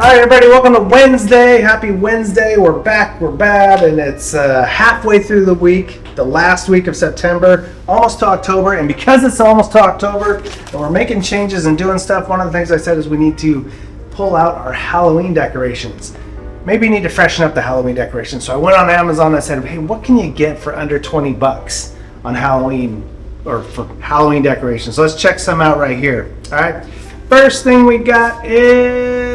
All right, everybody, welcome to Wednesday. Happy Wednesday. We're back, we're bad, and it's halfway through the week, the last week of September, almost to October. And because it's almost to October and we're making changes and doing stuff, one of the things I said is we need to pull out our Halloween decorations. Maybe you need to freshen up the Halloween decorations. So I went on Amazon and I said, hey, what can you get for under 20 bucks on Halloween or for Halloween decorations? So let's check some out right here. All right. First thing we got is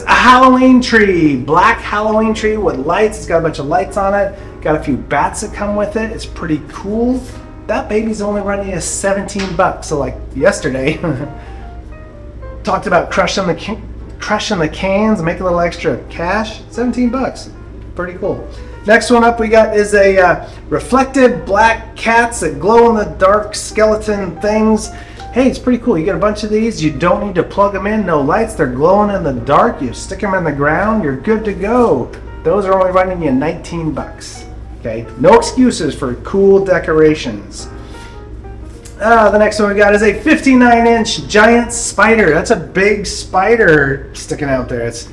a Halloween tree, black Halloween tree with lights. It's got a bunch of lights on it. Got a few bats that come with it. It's pretty cool. That baby's only running us 17 bucks. So like yesterday, talked about crushing the cans, make a little extra cash. 17 bucks. Pretty cool. Next one up we got is a reflective black cats that glow in the dark skeleton things. Hey, it's pretty cool. You get a bunch of these. You don't need to plug them in. No lights. They're glowing in the dark. You stick them in the ground. You're good to go. Those are only running you 19 bucks. Okay? No excuses for cool decorations. The next one we got is a 59-inch giant spider. That's a big spider sticking out there. It's,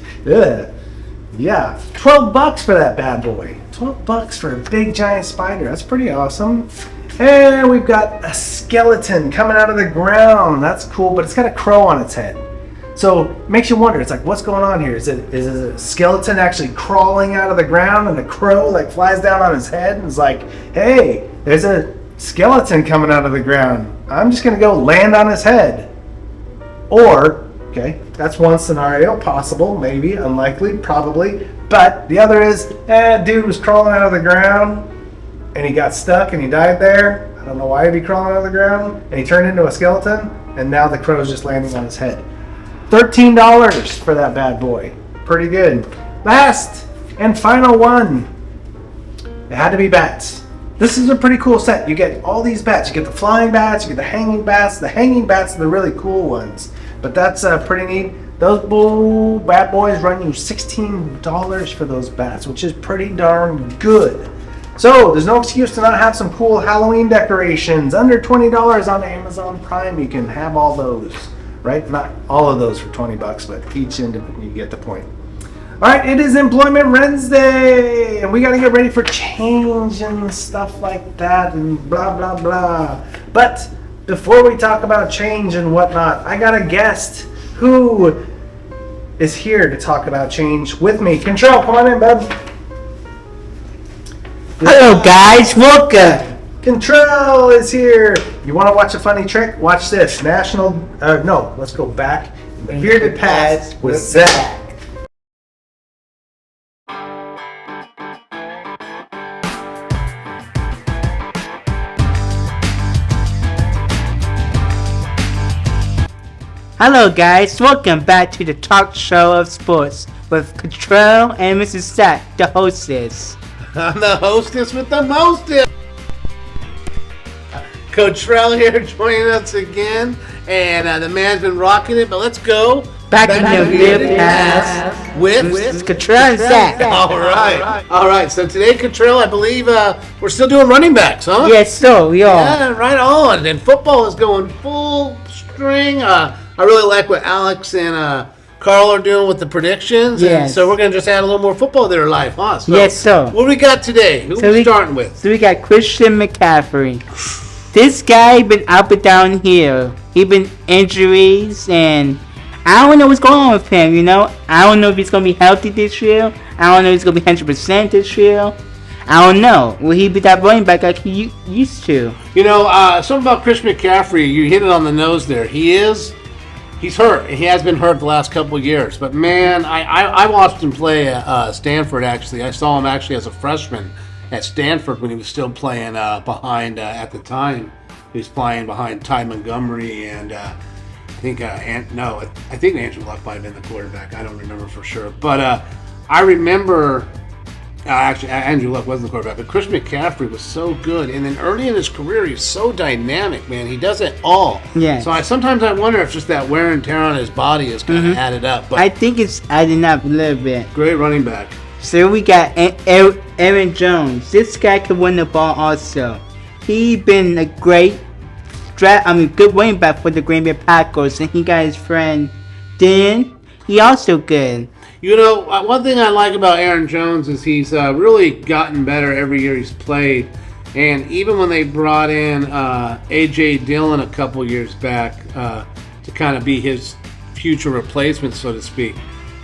yeah, 12 bucks for that bad boy. 12 bucks for a big giant spider. That's pretty awesome. And we've got a skeleton coming out of the ground. That's cool, but it's got a crow on its head. So it makes you wonder, it's like, what's going on here? Is it a skeleton actually crawling out of the ground and a crow like flies down on his head and is like, hey, there's a skeleton coming out of the ground. I'm just going to go land on his head. Or, okay, that's one scenario, possible, maybe, unlikely, probably. But the other is, dude was crawling out of the ground and he got stuck and he died there. I don't know why he'd be crawling out of the ground. And he turned into a skeleton, and now the crow's just landing on his head. $13 for that bad boy. Pretty good. Last and final one. It had to be bats. This is a pretty cool set. You get all these bats. You get the flying bats, you get the hanging bats. The hanging bats are the really cool ones. But that's pretty neat. Those bad boys run you $16 for those bats, which is pretty darn good. So, there's no excuse to not have some cool Halloween decorations. Under $20 on Amazon Prime, you can have all those, right? Not all of those for 20 bucks, but each you get the point. All right, it is Employment Wednesday, and we got to get ready for change and stuff like that and blah, blah, blah. But before we talk about change and whatnot, I got a guest who is here to talk about change with me. Control, come on in, bud. Hello guys, welcome. Control is here. You want to watch a funny trick? Watch this. Let's go back. Here to pass with Zach. Hello guys, welcome back to the talk show of sports with Control and Mrs. Zach, the hostess. I'm the hostess with the mostest. Coach Trell here joining us again, and the man's been rocking it, but let's go back in the Lip Pass with Control and Zach. All right. So today, Control, I believe we're still doing running backs, huh? Yes, so we are. Yeah, right on. And football is going full string. I really like what Alex and Carl are doing with the predictions. Yes. And so we're going to just add a little more football to their life, huh? So yes, sir. What do we got today? Who are we starting with? So we got Christian McCaffrey. This guy been up and down here. He been injuries, and I don't know what's going on with him, you know. I don't know if he's going to be healthy this year. I don't know if he's going to be 100% this year. I don't know. Will he be that running back like he used to? You know, something about Chris McCaffrey, you hit it on the nose there. He's hurt. He has been hurt the last couple of years. But, man, I watched him play at Stanford, actually. I saw him actually as a freshman at Stanford when he was still playing behind, at the time, he was playing behind Ty Montgomery and I think Andrew Luck might have been the quarterback. I don't remember for sure. But I remember, actually, Andrew Luck wasn't the quarterback, but Chris McCaffrey was so good. And then early in his career, he's so dynamic, man. He does it all. Yeah. So sometimes I wonder if just that wear and tear on his body is kind of added up. But I think it's adding up a little bit. Great running back. So we got Aaron Jones. This guy can win the ball also. He been a good running back for the Green Bay Packers, and he got his friend Dan he also good. You know, one thing I like about Aaron Jones is he's really gotten better every year he's played. And even when they brought in A.J. Dillon a couple years back to kind of be his future replacement, so to speak,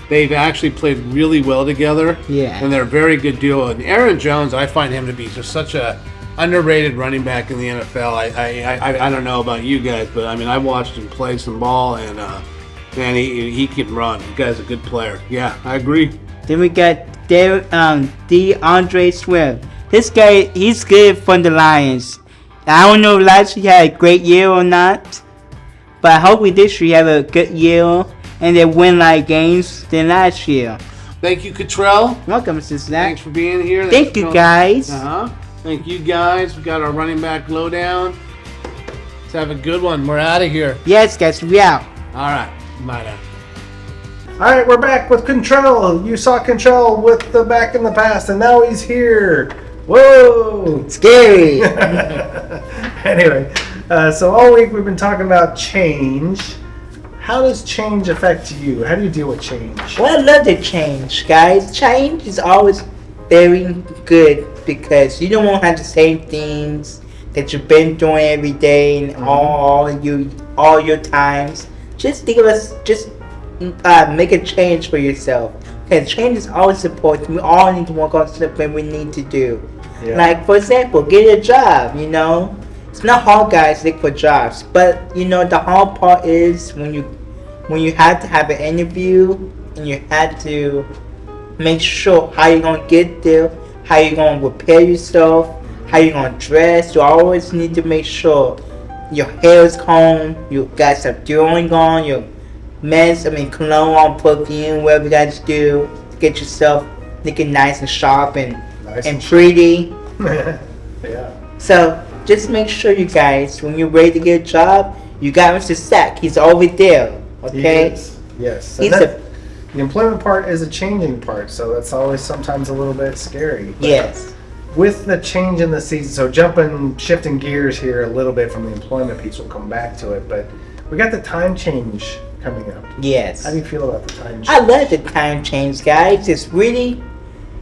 they've actually played really well together. Yeah. And they're a very good duo. And Aaron Jones, I find him to be just such a underrated running back in the NFL. I don't know about you guys, but I mean, I watched him play some ball, and man, he can run. The guy's a good player. Yeah, I agree. Then we got DeAndre Swift. This guy, he's good for the Lions. I don't know if last year he had a great year or not, but hopefully this year he have a good year and they win like games than last year. Thank you, Cottrell. Welcome, Mr. Snack. Thanks for being here. Thank you, guys. Thank you, guys. We got our running back lowdown. Let's have a good one. We're out of here. Yes, guys, we out. All right. Bye now. All right, we're back with Contrell. You saw Contrell with the back in the past, and now he's here. Whoa! Scary. Anyway, so all week we've been talking about change. How does change affect you? How do you deal with change? Well, I love the change, guys. Change is always very good because you don't want to have the same things that you've been doing every day and all your times. Just make a change for yourself. Because change is always important. We all need to work on something we need to do. Yeah. Like, for example, get a job, you know. It's not hard, guys, to look for jobs. But, you know, the hard part is when you have to have an interview and you have to make sure how you're going to get there, how you're going to prepare yourself, how you're going to dress. You always need to make sure your hair is combed, you got some deodorant on, your cologne on, perfume, whatever you guys do to get yourself looking nice and sharp and pretty. Yeah. So just make sure, you guys, when you're ready to get a job, you got Mr. Sack. He's over there. Okay. Yes. The employment part is a changing part, so that's always sometimes a little bit scary. Yes. With the change in the season, so shifting gears here a little bit from the employment piece, we'll come back to it, but we got the time change coming up. Yes. How do you feel about the time change? I love the time change, guys.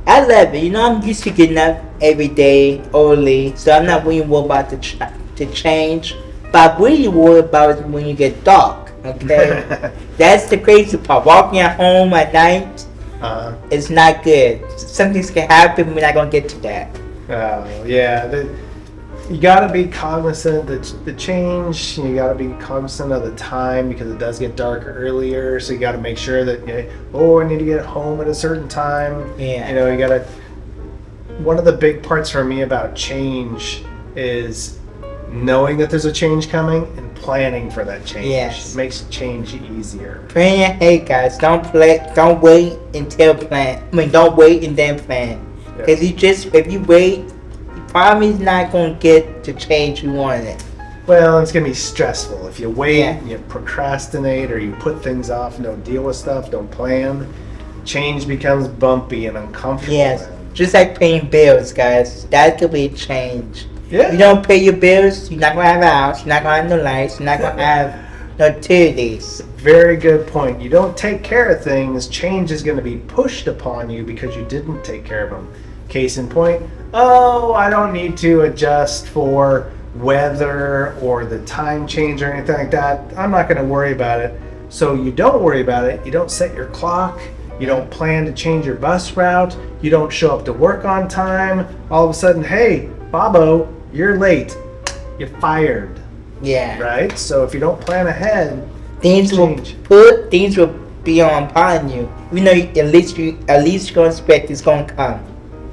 I love it. You know, I'm used to getting up every day early, so I'm not really worried about the change. But I'm really worried about it when you get dark. Okay, that's the crazy part. Walking at home at night is not good. Something's gonna happen. We're not gonna get to that. Yeah. You gotta be cognizant that the change. You gotta be cognizant of the time because it does get dark earlier. So you gotta make sure that I need to get home at a certain time. Yeah. You know, you gotta. One of the big parts for me about change is knowing that there's a change coming and planning for that change. Yes. It makes change easier. Plan. Hey guys, don't wait until plan. Don't wait and then plan. Because if you wait, you probably not gonna get the change you wanted. Well, it's gonna be stressful if you wait, Yeah. you procrastinate, or you put things off and don't deal with stuff, don't plan. Change becomes bumpy and uncomfortable. Yes. Just like paying bills, guys. That could be a change. Yeah. You don't pay your bills, you're not gonna have a house, you're not gonna have no lights, you're not gonna have no utilities. Very good point. You don't take care of things, change is going to be pushed upon you because you didn't take care of them. Case in point, I don't need to adjust for weather or the time change or anything like that. I'm not going to worry about it. So you don't worry about it. You don't set your clock. You don't plan to change your bus route. You don't show up to work on time. All of a sudden, hey, Bobo, you're late. You're fired. Yeah. Right? So if you don't plan ahead, Things will be upon you. You know, at least you're gonna expect it's gonna come.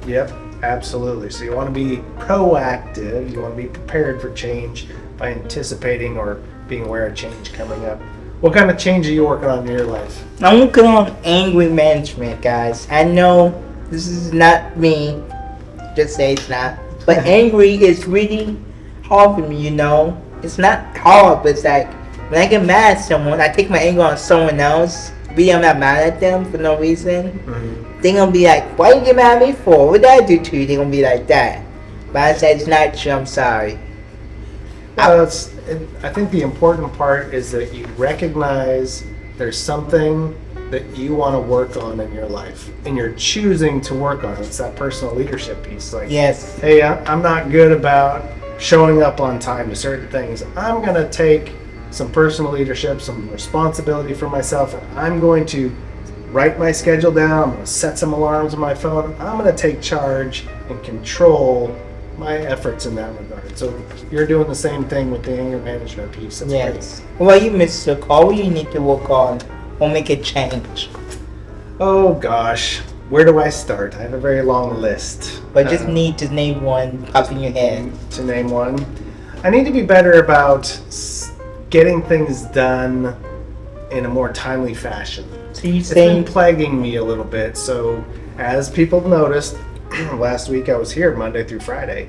Yep, absolutely. So you want to be proactive. You want to be prepared for change by anticipating or being aware of change coming up. What kind of change are you working on in your life? I'm working on angry management, guys. I know this is not me. Just say it's not. But angry is really hard for me, you know. It's not hard, but it's like when I get mad at someone, I take my anger on someone else. Really, I'm not mad at them for no reason. Mm-hmm. They're gonna be like, "Why you get mad at me for? What did I do to you?" They're gonna be like that. But I said, "It's not true. I'm sorry." I think the important part is that you recognize there's something that you want to work on in your life, and you're choosing to work on it. It's that personal leadership piece. Like, Yes. hey, I'm not good about showing up on time to certain things. I'm going to take some personal leadership, some responsibility for myself, and I'm going to write my schedule down. I'm going to set some alarms on my phone. I'm going to take charge and control my efforts in that regard. So you're doing the same thing with the anger management piece. That's Yes. What you mistook, all you need to work on will make a change. great. Oh gosh, where do I start? I have a very long list. But just need to name one pop in your head. To name one. I need to be better about getting things done in a more timely fashion. So you It's been saying, plaguing me a little bit. So as people noticed, last week I was here Monday through Friday.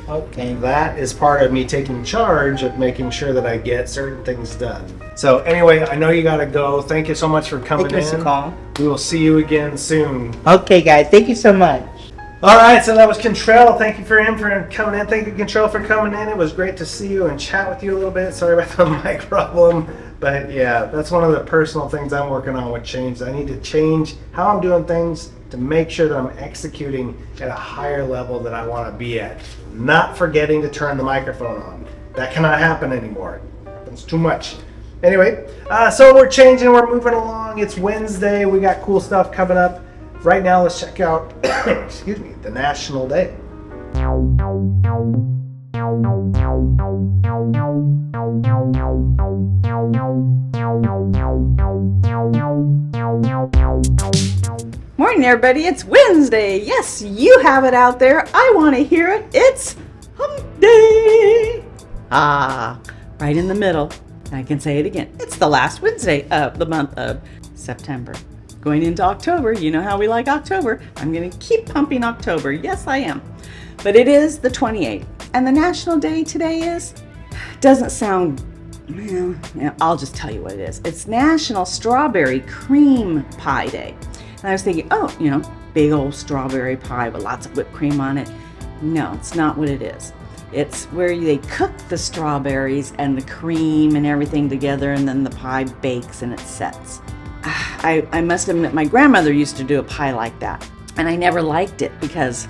okay. That is part of me taking charge of making sure that I get certain things done. So anyway, I know you gotta go. Thank you so much for coming Thank you, Mr. in. Call. We will see you again soon. Okay, guys, thank you so much. All right, so that was Contrell. Thank you for him for coming in. Thank you, Contrell, for coming in. It was great to see you and chat with you a little bit. Sorry about the mic problem, but yeah, that's one of the personal things I'm working on with change. I need to change how I'm doing things to make sure that I'm executing at a higher level that I want to be at. Not forgetting to turn the microphone on. That cannot happen anymore. It happens too much. Anyway, so we're changing, we're moving along. It's Wednesday. We got cool stuff coming up. Right now, let's check out, excuse me, the National Day. Morning, everybody. It's Wednesday. Yes, you have it out there. I want to hear it. It's HumpDay. Right in the middle. I can say it again. It's the last Wednesday of the month of September. Going into October, you know how we like October. I'm going to keep pumping October. Yes, I am. But it is the 28th. And the National Day today is, doesn't sound, well, I'll just tell you what it is. It's National Strawberry Cream Pie Day. And I was thinking, oh, big old strawberry pie with lots of whipped cream on it. No, it's not what it is. It's where they cook the strawberries and the cream and everything together, and then the pie bakes and it sets. I must admit, my grandmother used to do a pie like that, and I never liked it because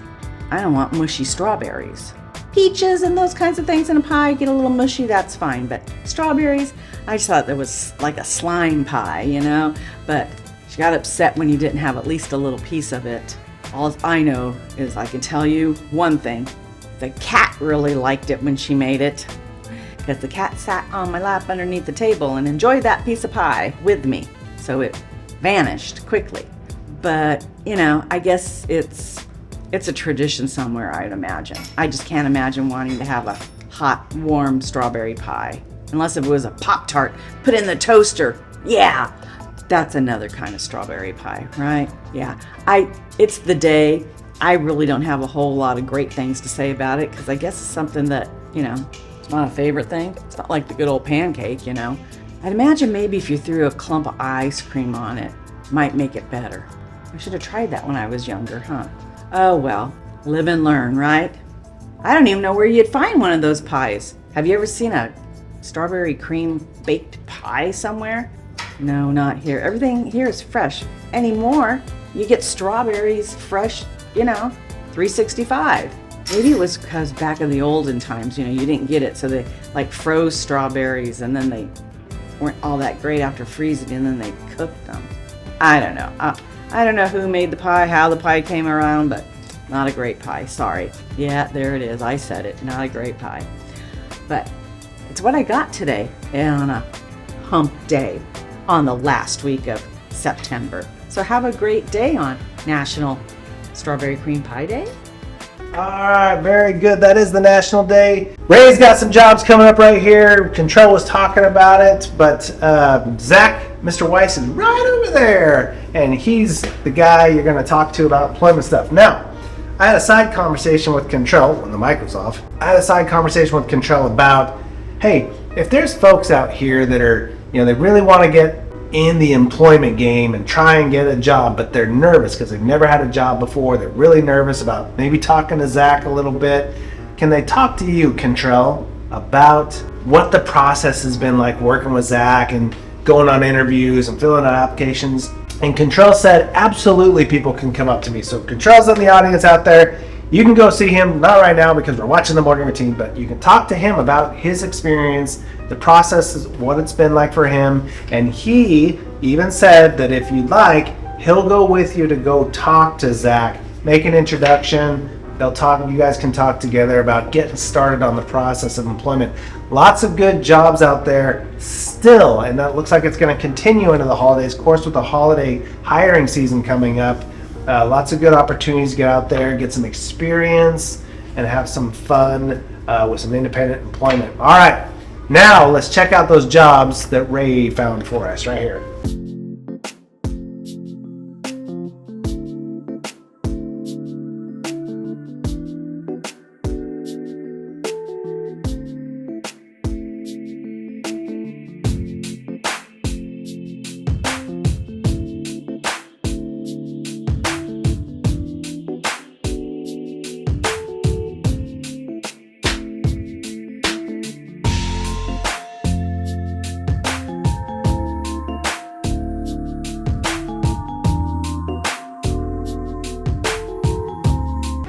I don't want mushy strawberries. Peaches and those kinds of things in a pie get a little mushy, that's fine, but strawberries, I just thought there was like a slime pie, but she got upset when you didn't have at least a little piece of it. All I know is I can tell you one thing. The cat really liked it when she made it, because the cat sat on my lap underneath the table and enjoyed that piece of pie with me. So it vanished quickly. But, I guess it's a tradition somewhere, I'd imagine. I just can't imagine wanting to have a hot, warm strawberry pie. Unless it was a Pop-Tart put in the toaster. Yeah, that's another kind of strawberry pie, right? Yeah, it's the day. I really don't have a whole lot of great things to say about it because I guess it's something that, it's not a favorite thing. It's not like the good old pancake, I'd imagine maybe if you threw a clump of ice cream on it, might make it better. I should have tried that when I was younger, huh? Oh well, live and learn, right? I don't even know where you'd find one of those pies. Have you ever seen a strawberry cream baked pie somewhere? No, not here. Everything here is fresh. Anymore, you get strawberries fresh, 365. Maybe it was because back in the olden times, you didn't get it, so they froze strawberries and then they weren't all that great after freezing and then they cooked them. I don't know. I don't know who made the pie, how the pie came around, but not a great pie. Sorry. Yeah, there it is. I said it. Not a great pie. But it's what I got today on a hump day on the last week of September. So have a great day on National Strawberry Cream Pie Day. All right, very good. That is the National Day. Ray's got some jobs coming up right here. Control was talking about it, but Zach, Mr. Weiss, is right over there, and he's the guy you're going to talk to about employment stuff. Now, I had a side conversation with Control when the mic was off. I had a side conversation with Control about, hey, if there's folks out here that are, they really want to get in the employment game and try and get a job, but they're nervous because they've never had a job before. They're really nervous about maybe talking to Zach a little bit. Can they talk to you, Contrell, about what the process has been like working with Zach and going on interviews and filling out applications? And Contrell said, absolutely, people can come up to me. So Contrell's in the audience out there. You can go see him, not right now because we're watching the morning routine, but you can talk to him about his experience, the process, what it's been like for him. And he even said that if you'd like, he'll go with you to go talk to Zach, make an introduction. They'll talk, you guys can talk together about getting started on the process of employment. Lots of good jobs out there still, and that looks like it's going to continue into the holidays. Of course, with the holiday hiring season coming up, lots of good opportunities to get out there, get some experience, and have some fun with some independent employment. All right, now let's check out those jobs that Ray found for us right here.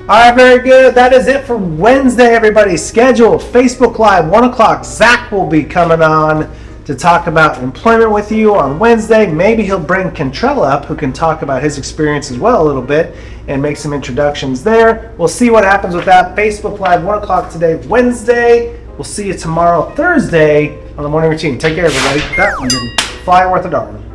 All right, very good. That is it for Wednesday, everybody. Scheduled Facebook Live, 1 o'clock. Zach will be coming on to talk about employment with you on Wednesday. Maybe he'll bring Contrell up, who can talk about his experience as well a little bit and make some introductions there. We'll see what happens with that. Facebook Live, 1 o'clock today, Wednesday. We'll see you tomorrow, Thursday, on the morning routine. Take care, everybody. That one didn't fly worth a darn.